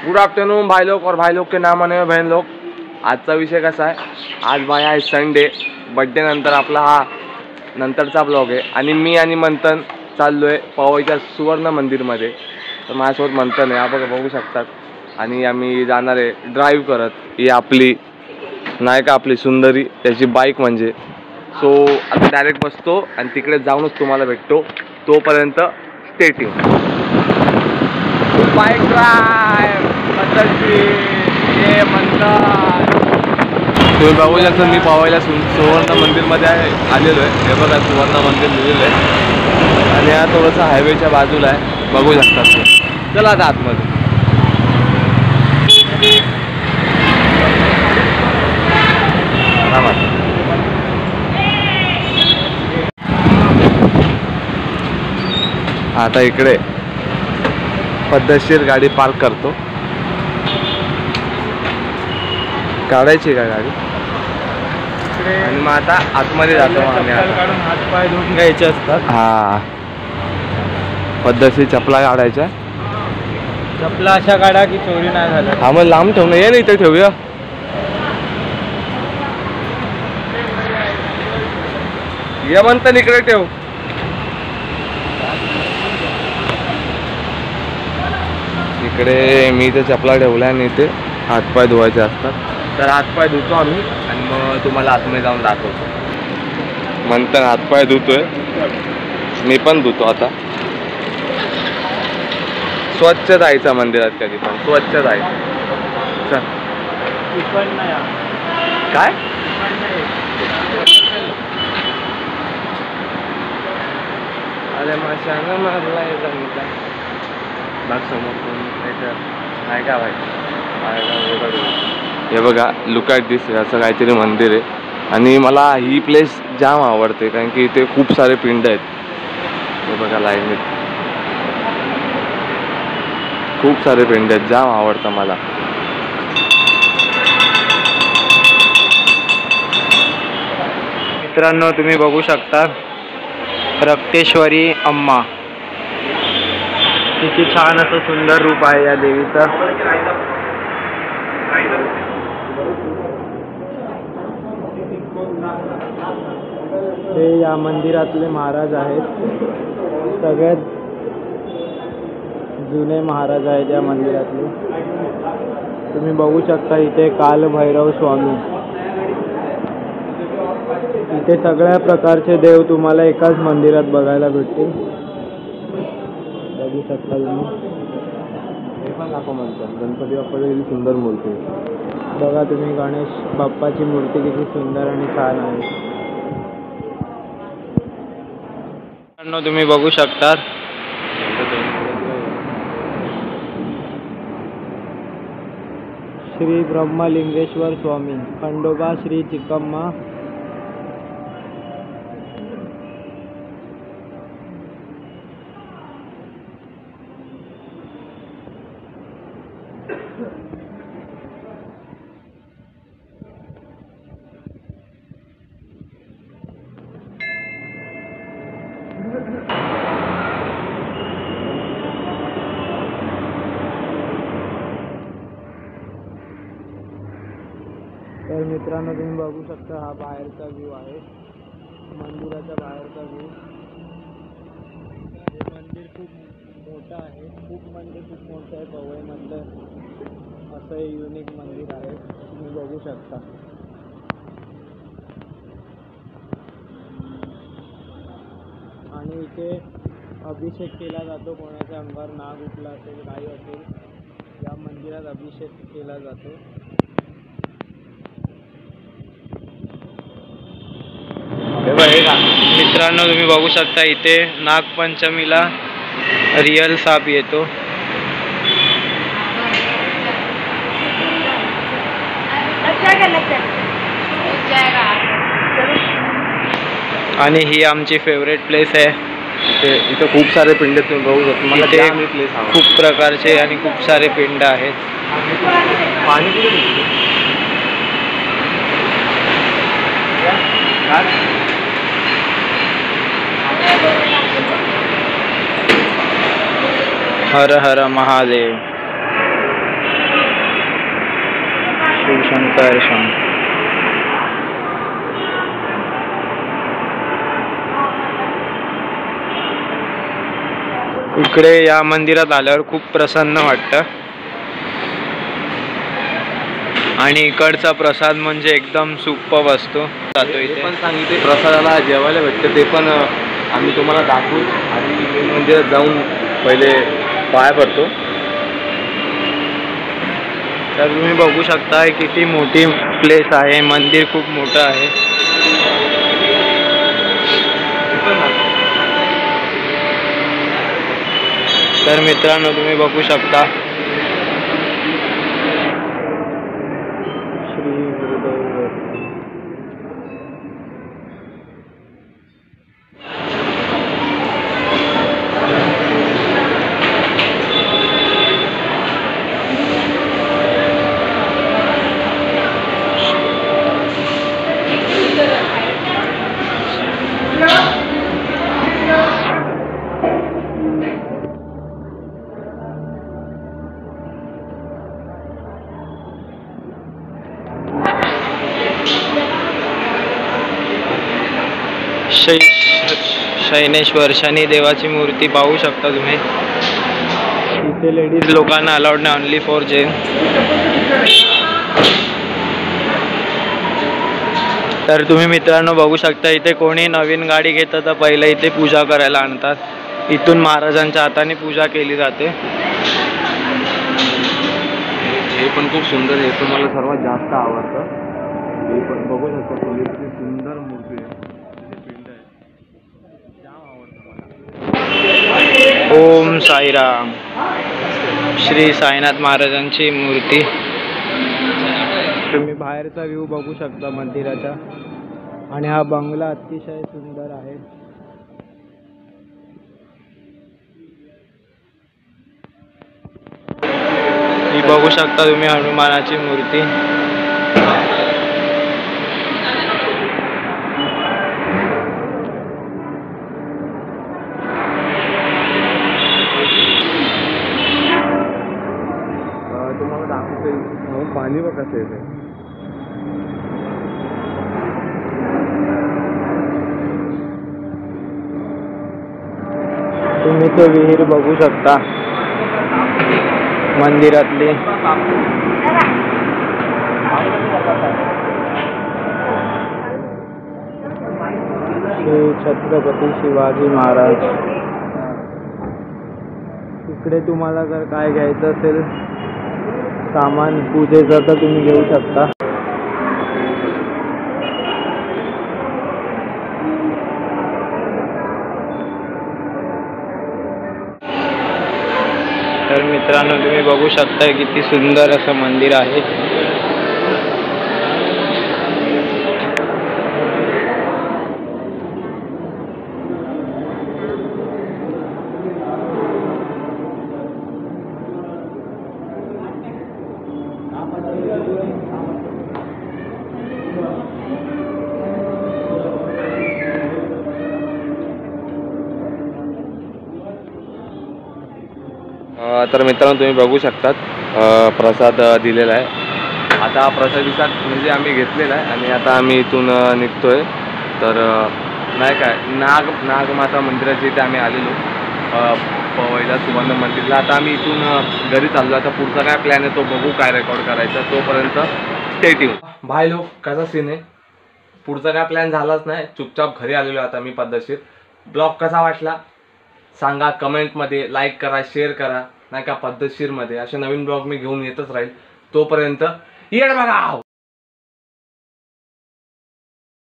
Good afternoon भाई लोग और भाई लोग के नाम आने बहन लोग। आजचा विषय कसा आहे, आज भाई आहे संडे, बड्डे नंतर आपला हा नंतरचा ब्लॉग आहे आणि मी आणि मंथन चाललो आहे पवईच्या सुवर्ण मंदिरमध्ये। तर माझ्यासोबत मंथन आहे, आपण बघू शकतात आणि आम्ही जाणार आहे ड्राईव्ह करत। ही आपली नाही का आपली सुंदरी त्याची बाईक म्हणजे। सो आता डायरेक्ट बसतो आणि तिकडे जाऊनच तुम्हाला भेटतो, तोपर्यंत स्टे ट्यून। बाईक ड्राईव्ह ये मंथन। तुम्ही बघू शकता मी पवईला सुवर्ण मंदिरमध्ये आलेलो आहे। हे बघा सुवर्ण मंदिर लिहिलेलं आहे आणि हा थोडंसं हायवेच्या बाजूला आहे, बघू शकतात तुम्ही। चला आता आतमध्ये। आता इकडे पद्धतशीर गाडी पार्क करतो। काढायची का गाडी आणि मग आता आतमध्ये जातो आम्ही। हात पाय धुवून घ्यायचे असतात। हा पद्धतशीर चपला काढायच्या। चपला अशा काढा की चोरी नाही झाल्या। हा मग लांब ठेवणं, ये ना इथे ठेवूया। ये म्हणता इकडे ठेव। इकडे मी इथे चपला ठेवला आणि इथे हातपाय धुवायचे असतात। तर हातपाय धुतो आम्ही आणि मग तुम्हाला आतमध्ये जाऊन दाखवतो। म्हणतात हातपाय धुतोय, मी पण धुतो आता। स्वच्छ जायचं मंदिरात, कधी पण स्वच्छ जायचं। चल काय अरे माशानं मारलाय जमीचा बाग समोर नाही का भाई। हे बघा लुक ॲट दिस, असं काहीतरी मंदिर आहे आणि मला ही प्लेस जाम आवडते कारण की इथे खूप सारे पिंड आहेत। हे बघा लाईनीत खूप सारे पिंड आहेत, जाम आवडतं मला। मित्रांनो तुम्ही बघू शकता रक्तेश्वरी अम्मा, किती छान असं सुंदर रूप आहे या देवीचं। हे या मंदिरातले महाराज आहेत, सगळ्यात जुने महाराज आहेत या मंदिरातले। तुम्ही बघू शकता इथे कालभैरव स्वामी, इथे सगळ्या प्रकारचे देव तुम्हाला एकाच मंदिरात बघायला भेटतील। बघू शकता तुम्ही। हे पण दाखव म्हणतात गणपती बाप्पाची सुंदर मूर्ती। बघा तुम्ही गणेश बाप्पाची मूर्ती किती सुंदर आणि छान आहे। तुम्ही बघू शकता श्री ब्रह्मलिंगेश्वर स्वामी, खंडोबा श्री चिकम्मा, तर मित्रांनो तुम्ही बघू शकता हा बाहेरचा व्ह्यू आहे, मंदिराच्या बाहेरचा व्ह्यू। हे मंदिर खूप मोठं आहे, खूप म्हणजे खूप मोठं आहे। पवईमधलं असं हे युनिक मंदिर आहे, तुम्ही बघू शकता। आणि इथे अभिषेक केला जातो, कोणाच्या अंगावर नाग उठला असेल काही असेल, या मंदिरात अभिषेक केला जातो। मित्रांनो तुम्ही बघू शकता इथे नागपंचमीला रिअल साप येतो। आणि ही आमची फेवरेट प्लेस आहे। इथे खूप सारे पिंड तुम्ही बघू शकता। मला इथे प्लेस खूप प्रकारचे आणि खूप सारे पिंड आहेत। पाणी हर हर महादेव। शंकर शंकर. इकडे या मंदिरात आल्यावर खूप प्रसन्न वाटतं आणि इकडचा प्रसाद म्हणजे एकदम सुपर्ब असतो. जातो इथे पण सांगितले प्रसादाला जेवायला भेटतं, ते पण आम्ही तुम्हाला दाखवू. आणि मेन मंदिरात जाऊन पहिले पाया पडतो. तर तुम्ही बघू शकता किती मोठी प्लेस आहे, मंदिर खूप मोठं आहे. तर मित्रांनो तुम्ही बघू शकता श्री गुरुदेव. शैनेश्वर शनी देवाची मूर्ती पाहू शकता तुम्ही. इथे लेडीज लोकांना अलाउड नाही, ओनली फॉर जेंट्स. तर तुम्ही मित्रांनो बघू शकता इथे कोणी नवीन गाडी घेतं तर पहिले इथे पूजा करायला आणतात. इथून महाराजांच्या हाताने पूजा केली जाते. हे पण खूप सुंदर आहे, पण मला सर्वात जास्त आवडतं. हे पण बघू शकता तुम्ही किती सुंदर मूर्ती आहे. ओम साईराम. श्री साईनाथ महाराजांची मूर्ती. तुम्ही बाहेरचा व्ह्यू बघू शकता मंदिराचा. आणि हा बंगला अतिशय सुंदर आहे. ही बघू शकता तुम्ही हनुमानाची मूर्ती. तुम्हाला दाखवतो पाणी बघ कसं येते. तुम्ही ते विहीर बघू शकता मंदिरातली. श्री छत्रपती शिवाजी महाराज. इकडे तुम्हाला जर काय घ्यायचं असेल सामान पूजेचं तर तुम्ही घेऊ शकता. तर मित्रांनो तुम्ही बघू शकता किती सुंदर असं मंदिर आहे. तर मित्रांनो तुम्ही बघू शकतात प्रसाद दिलेला आहे. आता प्रसादीचा म्हणजे आम्ही घेतलेला आहे आणि आता आम्ही इथून निघतोय. तर नाही काय नागमाता मंदिराच्या इथे आम्ही आलेलो पवईला सुवर्ण मंदिरला. आता आम्ही इथून घरी चाललो. आता पुढचा काय प्लॅन आहे तो बघू, काय रेकॉर्ड करायचा. तोपर्यंत स्टे ट्यून. भाई लोक कसा सीन आहे, पुढचा काय प्लॅन झालाच नाही, चुपचाप घरी आलेलो आता मी पद्धतशीर. ब्लॉग कसा वाटला सांगा कमेंटमध्ये. लाईक करा, शेअर करा, नाही का पद्धतशीरमध्ये. असे नवीन ब्लॉग मी घेऊन येतच राहील. तोपर्यंत येड बघा.